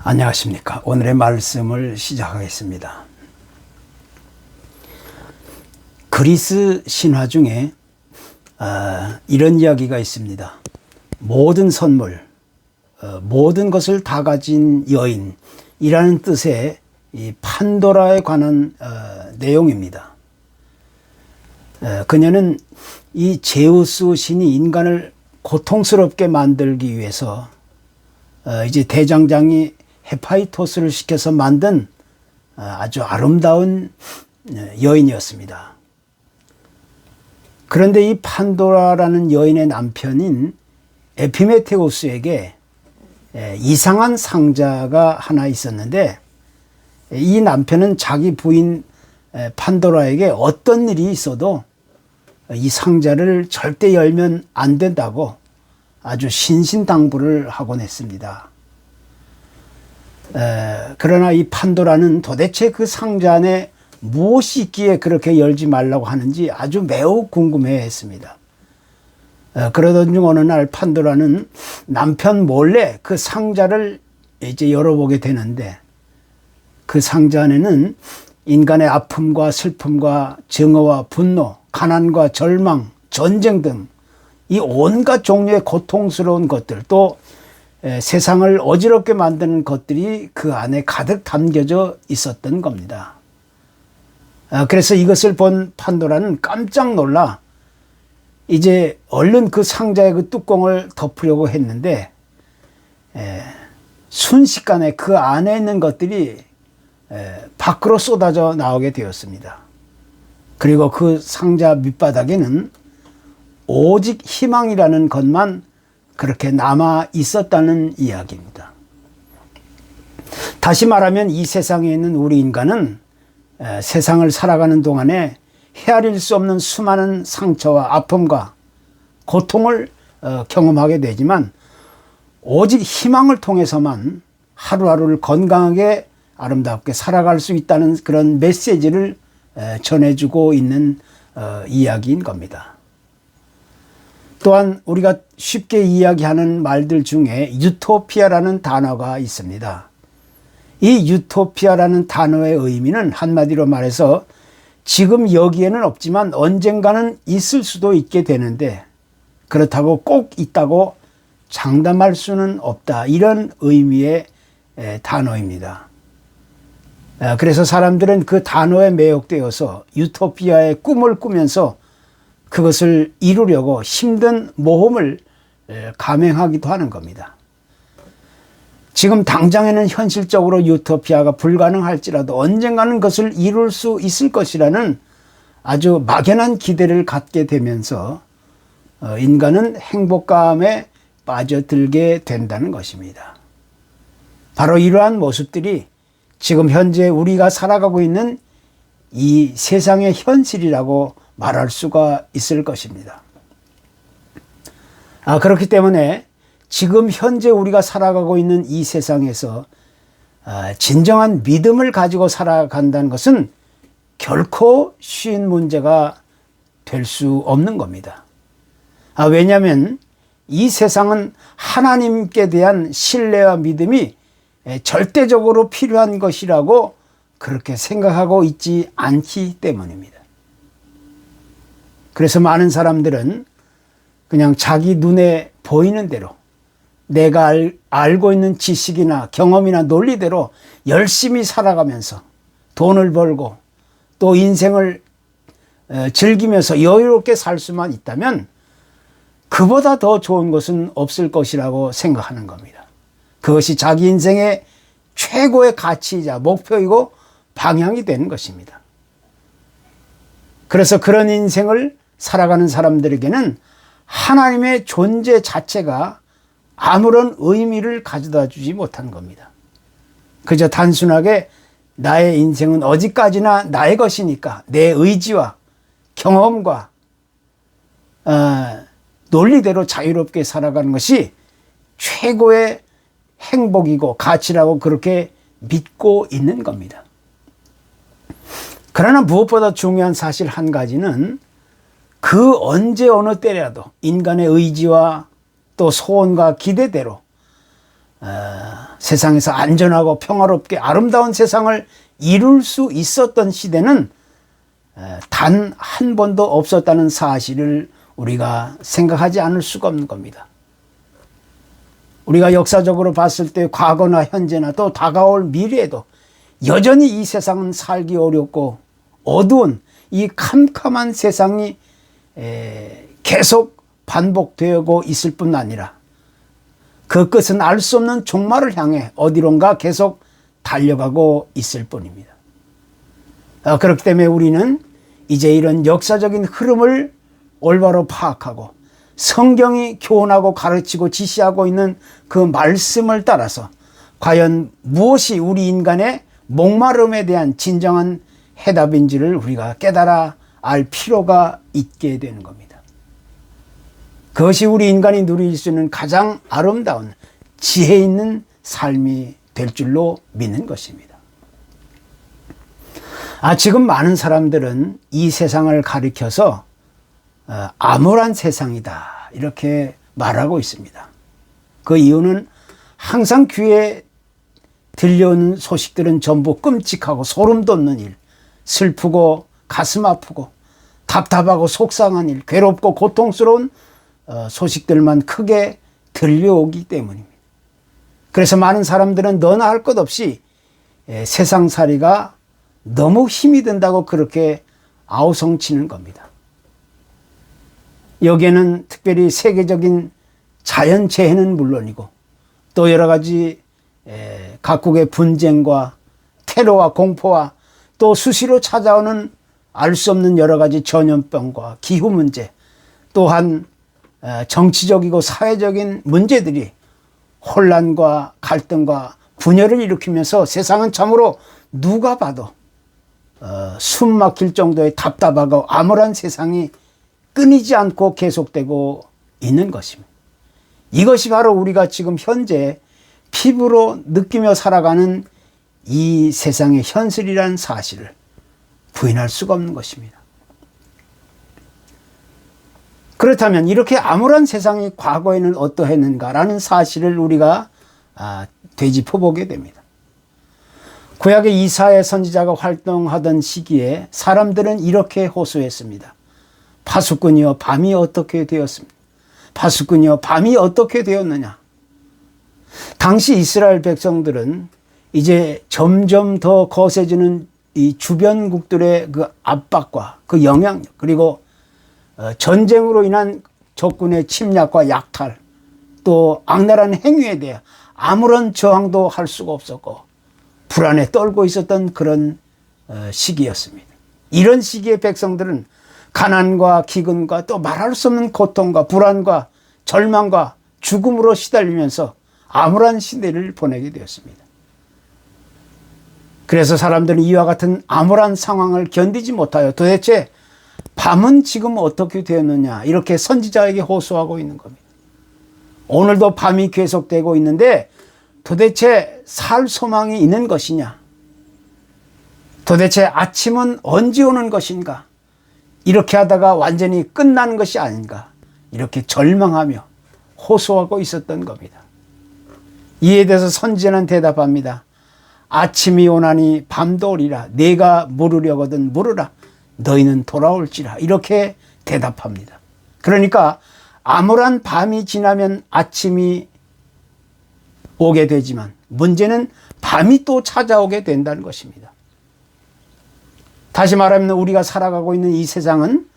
안녕하십니까. 오늘의 말씀을 시작하겠습니다. 그리스 신화 중에 이런 이야기가 있습니다. 모든 선물, 모든 것을 다 가진 여인이라는 뜻의 이 판도라에 관한 내용입니다. 그녀는 이 제우스 신이 인간을 고통스럽게 만들기 위해서 이제 대장장이 헤파이토스를 시켜서 만든 아주 아름다운 여인이었습니다. 그런데 이 판도라라는 여인의 남편인 에피메테우스에게 이상한 상자가 하나 있었는데, 이 남편은 자기 부인 판도라에게 어떤 일이 있어도 이 상자를 절대 열면 안 된다고 아주 신신당부를 하곤 했습니다. 그러나 이 판도라는 도대체 그 상자 안에 무엇이 있기에 그렇게 열지 말라고 하는지 아주 매우 궁금해했습니다. 그러던 중 어느 날 판도라는 남편 몰래 그 상자를 이제 열어보게 되는데, 그 상자 안에는 인간의 아픔과 슬픔과 증오와 분노, 가난과 절망, 전쟁 등 이 온갖 종류의 고통스러운 것들, 또 세상을 어지럽게 만드는 것들이 그 안에 가득 담겨져 있었던 겁니다. 그래서 이것을 본 판도라는 깜짝 놀라 이제 얼른 그 상자의 그 뚜껑을 덮으려고 했는데, 순식간에 그 안에 있는 것들이 밖으로 쏟아져 나오게 되었습니다. 그리고 그 상자 밑바닥에는 오직 희망이라는 것만 그렇게 남아 있었다는 이야기입니다. 다시 말하면 이 세상에 있는 우리 인간은 세상을 살아가는 동안에 헤아릴 수 없는 수많은 상처와 아픔과 고통을 경험하게 되지만, 오직 희망을 통해서만 하루하루를 건강하게 아름답게 살아갈 수 있다는 그런 메시지를 전해주고 있는 이야기인 겁니다. 또한 우리가 쉽게 이야기하는 말들 중에 유토피아라는 단어가 있습니다. 이 유토피아라는 단어의 의미는 한마디로 말해서 지금 여기에는 없지만 언젠가는 있을 수도 있게 되는데, 그렇다고 꼭 있다고 장담할 수는 없다, 이런 의미의 단어입니다. 그래서 사람들은 그 단어에 매혹되어서 유토피아의 꿈을 꾸면서 그것을 이루려고 힘든 모험을 감행하기도 하는 겁니다. 지금 당장에는 현실적으로 유토피아가 불가능할지라도 언젠가는 그것을 이룰 수 있을 것이라는 아주 막연한 기대를 갖게 되면서 인간은 행복감에 빠져들게 된다는 것입니다. 바로 이러한 모습들이 지금 현재 우리가 살아가고 있는 이 세상의 현실이라고 말할 수가 있을 것입니다. 그렇기 때문에 지금 현재 우리가 살아가고 있는 이 세상에서 진정한 믿음을 가지고 살아간다는 것은 결코 쉬운 문제가 될 수 없는 겁니다. 왜냐하면 이 세상은 하나님께 대한 신뢰와 믿음이 절대적으로 필요한 것이라고 그렇게 생각하고 있지 않기 때문입니다. 그래서 많은 사람들은 그냥 자기 눈에 보이는 대로 내가 알고 있는 지식이나 경험이나 논리대로 열심히 살아가면서 돈을 벌고 또 인생을 즐기면서 여유롭게 살 수만 있다면 그보다 더 좋은 것은 없을 것이라고 생각하는 겁니다. 그것이 자기 인생의 최고의 가치이자 목표이고 방향이 되는 것입니다. 그래서 그런 인생을 살아가는 사람들에게는 하나님의 존재 자체가 아무런 의미를 가져다 주지 못한 겁니다. 그저 단순하게 나의 인생은 어디까지나 나의 것이니까 내 의지와 경험과 논리대로 자유롭게 살아가는 것이 최고의 행복이고 가치라고 그렇게 믿고 있는 겁니다. 그러나 무엇보다 중요한 사실 한 가지는 그 언제 어느 때라도 인간의 의지와 또 소원과 기대대로 세상에서 안전하고 평화롭게 아름다운 세상을 이룰 수 있었던 시대는 단 한 번도 없었다는 사실을 우리가 생각하지 않을 수가 없는 겁니다. 우리가 역사적으로 봤을 때 과거나 현재나 또 다가올 미래에도 여전히 이 세상은 살기 어렵고 어두운 이 캄캄한 세상이 계속 반복되고 있을 뿐 아니라 그 끝은 알 수 없는 종말을 향해 어디론가 계속 달려가고 있을 뿐입니다. 그렇기 때문에 우리는 이제 이런 역사적인 흐름을 올바로 파악하고 성경이 교훈하고 가르치고 지시하고 있는 그 말씀을 따라서 과연 무엇이 우리 인간의 목마름에 대한 진정한 해답인지를 우리가 깨달아 알 필요가 있게 되는 겁니다. 그것이 우리 인간이 누릴 수 있는 가장 아름다운 지혜 있는 삶이 될 줄로 믿는 것입니다. 지금 많은 사람들은 이 세상을 가리켜서 암울한 세상이다 이렇게 말하고 있습니다. 그 이유는 항상 귀에 들려오는 소식들은 전부 끔찍하고 소름 돋는 일, 슬프고 가슴 아프고 답답하고 속상한 일, 괴롭고 고통스러운 소식들만 크게 들려오기 때문입니다. 그래서 많은 사람들은 너나 할 것 없이 세상살이가 너무 힘이 든다고 그렇게 아우성치는 겁니다. 여기에는 특별히 세계적인 자연재해는 물론이고 또 여러 가지 각국의 분쟁과 테러와 공포와 또 수시로 찾아오는 알 수 없는 여러 가지 전염병과 기후 문제 또한 정치적이고 사회적인 문제들이 혼란과 갈등과 분열을 일으키면서 세상은 참으로 누가 봐도 숨 막힐 정도의 답답하고 암울한 세상이 끊이지 않고 계속되고 있는 것입니다. 이것이 바로 우리가 지금 현재 피부로 느끼며 살아가는 이 세상의 현실이라는 사실을 부인할 수가 없는 것입니다. 그렇다면 이렇게 암울한 세상이 과거에는 어떠했는가라는 사실을 우리가 되짚어보게 됩니다. 구약의 이사야 선지자가 활동하던 시기에 사람들은 이렇게 호소했습니다. 파수꾼이여 밤이 어떻게 되었습니까? 파수꾼이여 밤이 어떻게 되었느냐? 당시 이스라엘 백성들은 이제 점점 더 거세지는 이 주변국들의 그 압박과 그 영향력 그리고 전쟁으로 인한 적군의 침략과 약탈 또 악랄한 행위에 대해 아무런 저항도 할 수가 없었고 불안에 떨고 있었던 그런 시기였습니다. 이런 시기에 백성들은 가난과 기근과 또 말할 수 없는 고통과 불안과 절망과 죽음으로 시달리면서 암울한 시대를 보내게 되었습니다. 그래서 사람들은 이와 같은 암울한 상황을 견디지 못하여 도대체 밤은 지금 어떻게 되었느냐 이렇게 선지자에게 호소하고 있는 겁니다. 오늘도 밤이 계속되고 있는데 도대체 살 소망이 있는 것이냐? 도대체 아침은 언제 오는 것인가? 이렇게 하다가 완전히 끝나는 것이 아닌가? 이렇게 절망하며 호소하고 있었던 겁니다. 이에 대해서 선지자는 대답합니다. 아침이 오나니 밤도 오리라. 내가 물으려거든 물으라. 너희는 돌아올지라. 이렇게 대답합니다. 그러니까 암울한 밤이 지나면 아침이 오게 되지만 문제는 밤이 또 찾아오게 된다는 것입니다. 다시 말하면 우리가 살아가고 있는 이 세상은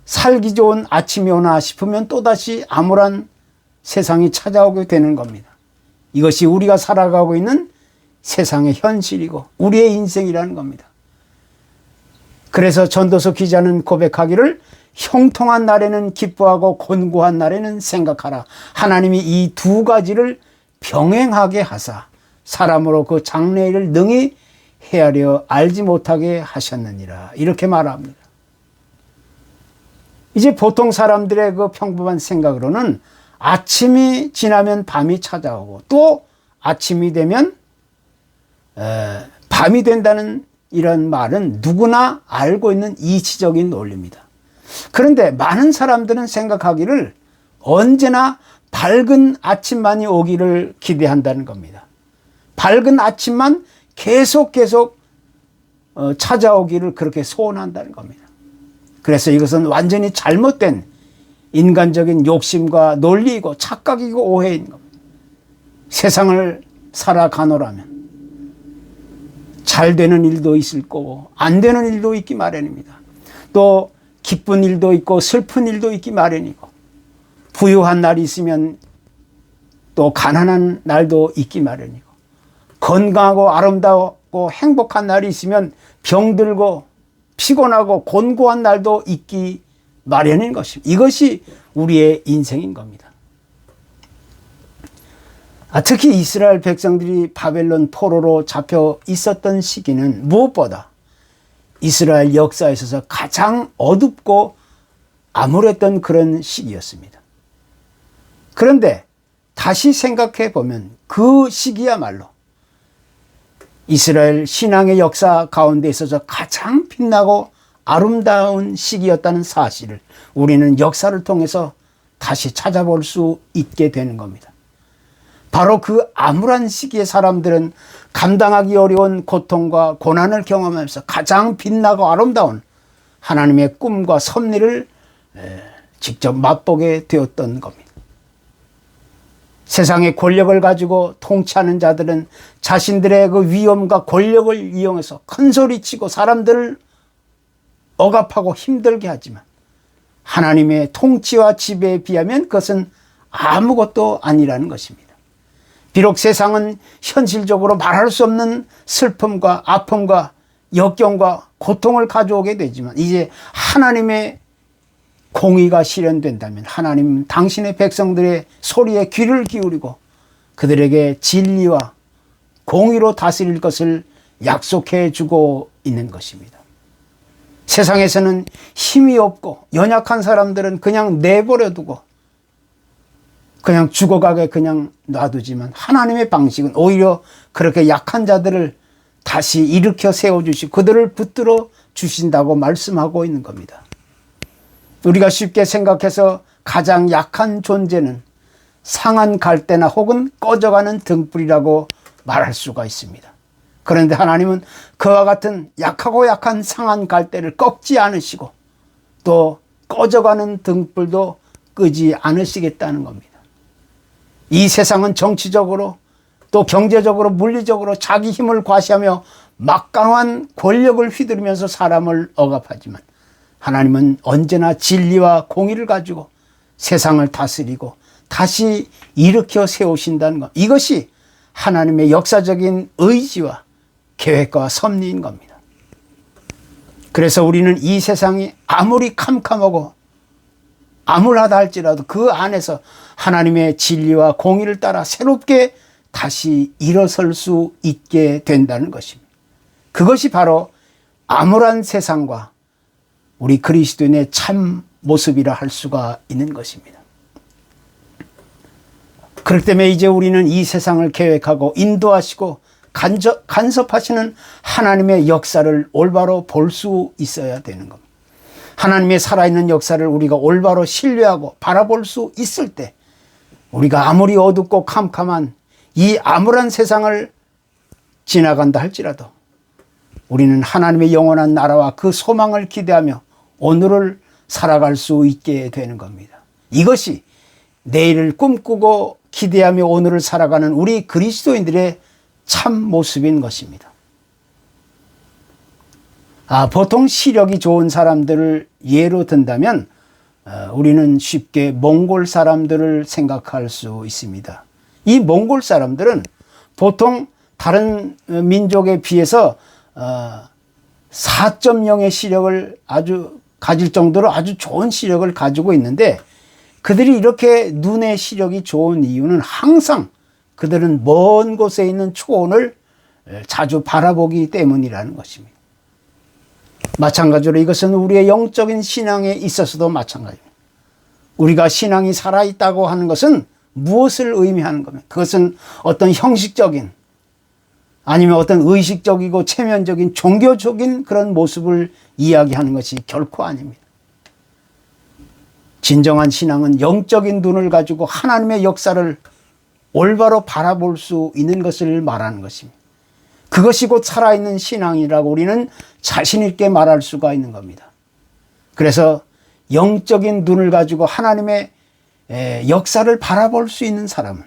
살기 좋은 아침이 오나 싶으면 또다시 암울한 세상이 찾아오게 되는 겁니다. 이것이 우리가 살아가고 있는 세상의 현실이고 우리의 인생이라는 겁니다. 그래서 전도서 기자는 고백하기를 형통한 날에는 기뻐하고 곤고한 날에는 생각하라. 하나님이 이 두 가지를 병행하게 하사 사람으로 그 장래일을 능히 헤아려 알지 못하게 하셨느니라. 이렇게 말합니다. 이제 보통 사람들의 그 평범한 생각으로는 아침이 지나면 밤이 찾아오고 또 아침이 되면 밤이 된다는 이런 말은 누구나 알고 있는 이치적인 논리입니다. 그런데 많은 사람들은 생각하기를 언제나 밝은 아침만이 오기를 기대한다는 겁니다. 밝은 아침만 계속 찾아오기를 그렇게 소원한다는 겁니다. 그래서 이것은 완전히 잘못된 인간적인 욕심과 논리이고 착각이고 오해인 겁니다. 세상을 살아가노라면 잘 되는 일도 있을 거고 안 되는 일도 있기 마련입니다. 또 기쁜 일도 있고 슬픈 일도 있기 마련이고 부유한 날이 있으면 또 가난한 날도 있기 마련이고 건강하고 아름다웠고 행복한 날이 있으면 병들고 피곤하고 곤고한 날도 있기 마련인 것입니다. 이것이 우리의 인생인 겁니다. 특히 이스라엘 백성들이 바벨론 포로로 잡혀 있었던 시기는 무엇보다 이스라엘 역사에 있어서 가장 어둡고 암울했던 그런 시기였습니다. 그런데 다시 생각해 보면 그 시기야말로 이스라엘 신앙의 역사 가운데 있어서 가장 빛나고 아름다운 시기였다는 사실을 우리는 역사를 통해서 다시 찾아볼 수 있게 되는 겁니다. 바로 그 암울한 시기의 사람들은 감당하기 어려운 고통과 고난을 경험하면서 가장 빛나고 아름다운 하나님의 꿈과 섭리를 직접 맛보게 되었던 겁니다. 세상의 권력을 가지고 통치하는 자들은 자신들의 그 위엄과 권력을 이용해서 큰 소리치고 사람들을 억압하고 힘들게 하지만 하나님의 통치와 지배에 비하면 그것은 아무것도 아니라는 것입니다. 비록 세상은 현실적으로 말할 수 없는 슬픔과 아픔과 역경과 고통을 가져오게 되지만 이제 하나님의 공의가 실현된다면 하나님은 당신의 백성들의 소리에 귀를 기울이고 그들에게 진리와 공의로 다스릴 것을 약속해 주고 있는 것입니다. 세상에서는 힘이 없고 연약한 사람들은 그냥 내버려 두고 그냥 죽어가게 그냥 놔두지만 하나님의 방식은 오히려 그렇게 약한 자들을 다시 일으켜 세워주시고 그들을 붙들어 주신다고 말씀하고 있는 겁니다. 우리가 쉽게 생각해서 가장 약한 존재는 상한 갈대나 혹은 꺼져가는 등불이라고 말할 수가 있습니다. 그런데 하나님은 그와 같은 약하고 약한 상한 갈대를 꺾지 않으시고 또 꺼져가는 등불도 끄지 않으시겠다는 겁니다. 이 세상은 정치적으로 또 경제적으로 물리적으로 자기 힘을 과시하며 막강한 권력을 휘두르면서 사람을 억압하지만 하나님은 언제나 진리와 공의를 가지고 세상을 다스리고 다시 일으켜 세우신다는 것. 이것이 하나님의 역사적인 의지와 계획과 섭리인 겁니다. 그래서 우리는 이 세상이 아무리 캄캄하고 암울하다 할지라도 그 안에서 하나님의 진리와 공의를 따라 새롭게 다시 일어설 수 있게 된다는 것입니다. 그것이 바로 암울한 세상과 우리 그리스도인의 참 모습이라 할 수가 있는 것입니다. 그렇기 때문에 이제 우리는 이 세상을 계획하고 인도하시고 간섭하시는 하나님의 역사를 올바로 볼 수 있어야 되는 겁니다. 하나님의 살아있는 역사를 우리가 올바로 신뢰하고 바라볼 수 있을 때 우리가 아무리 어둡고 캄캄한 이 암울한 세상을 지나간다 할지라도 우리는 하나님의 영원한 나라와 그 소망을 기대하며 오늘을 살아갈 수 있게 되는 겁니다. 이것이 내일을 꿈꾸고 기대하며 오늘을 살아가는 우리 그리스도인들의 참 모습인 것입니다. 보통 시력이 좋은 사람들을 예로 든다면 우리는 쉽게 몽골 사람들을 생각할 수 있습니다. 이 몽골 사람들은 보통 다른 민족에 비해서 4.0의 시력을 가질 정도로 아주 좋은 시력을 가지고 있는데 그들이 이렇게 눈의 시력이 좋은 이유는 항상 그들은 먼 곳에 있는 초원을 자주 바라보기 때문이라는 것입니다. 마찬가지로 이것은 우리의 영적인 신앙에 있어서도 마찬가지입니다. 우리가 신앙이 살아있다고 하는 것은 무엇을 의미하는 겁니까? 그것은 어떤 형식적인 아니면 어떤 의식적이고 체면적인 종교적인 그런 모습을 이야기하는 것이 결코 아닙니다. 진정한 신앙은 영적인 눈을 가지고 하나님의 역사를 올바로 바라볼 수 있는 것을 말하는 것입니다. 그것이 곧 살아있는 신앙이라고 우리는 자신 있게 말할 수가 있는 겁니다. 그래서 영적인 눈을 가지고 하나님의 역사를 바라볼 수 있는 사람은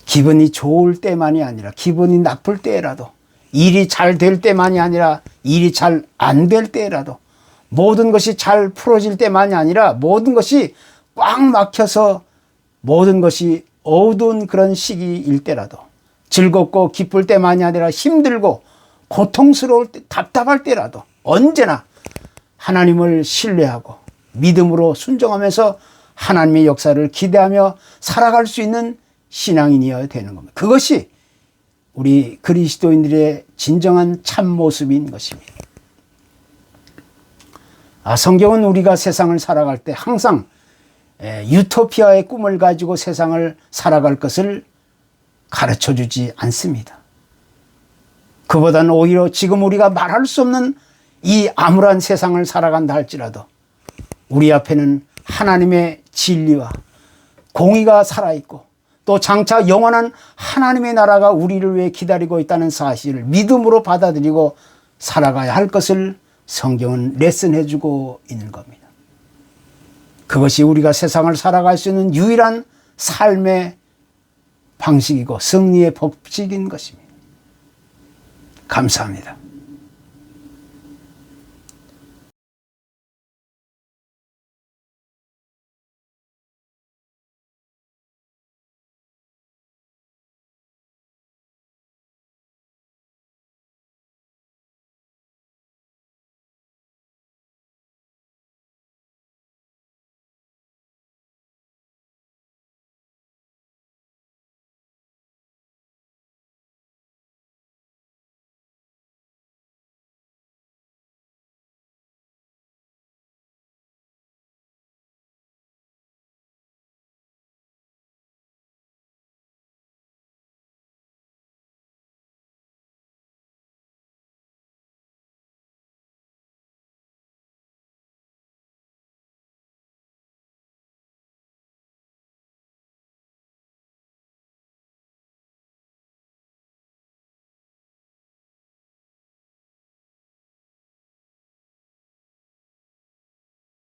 기분이 좋을 때만이 아니라 기분이 나쁠 때라도, 일이 잘 될 때만이 아니라 일이 잘 안 될 때라도, 모든 것이 잘 풀어질 때만이 아니라 모든 것이 꽉 막혀서 모든 것이 어두운 그런 시기일 때라도, 즐겁고 기쁠 때만이 아니라 힘들고 고통스러울 때, 답답할 때라도 언제나 하나님을 신뢰하고 믿음으로 순종하면서 하나님의 역사를 기대하며 살아갈 수 있는 신앙인이어야 되는 겁니다. 그것이 우리 그리스도인들의 진정한 참모습인 것입니다. 성경은 우리가 세상을 살아갈 때 항상 유토피아의 꿈을 가지고 세상을 살아갈 것을 가르쳐주지 않습니다. 그보다는 오히려 지금 우리가 말할 수 없는 이 암울한 세상을 살아간다 할지라도 우리 앞에는 하나님의 진리와 공의가 살아있고 또 장차 영원한 하나님의 나라가 우리를 위해 기다리고 있다는 사실을 믿음으로 받아들이고 살아가야 할 것을 성경은 레슨해 주고 있는 겁니다. 그것이 우리가 세상을 살아갈 수 있는 유일한 삶의 방식이고 승리의 법칙인 것입니다. 감사합니다.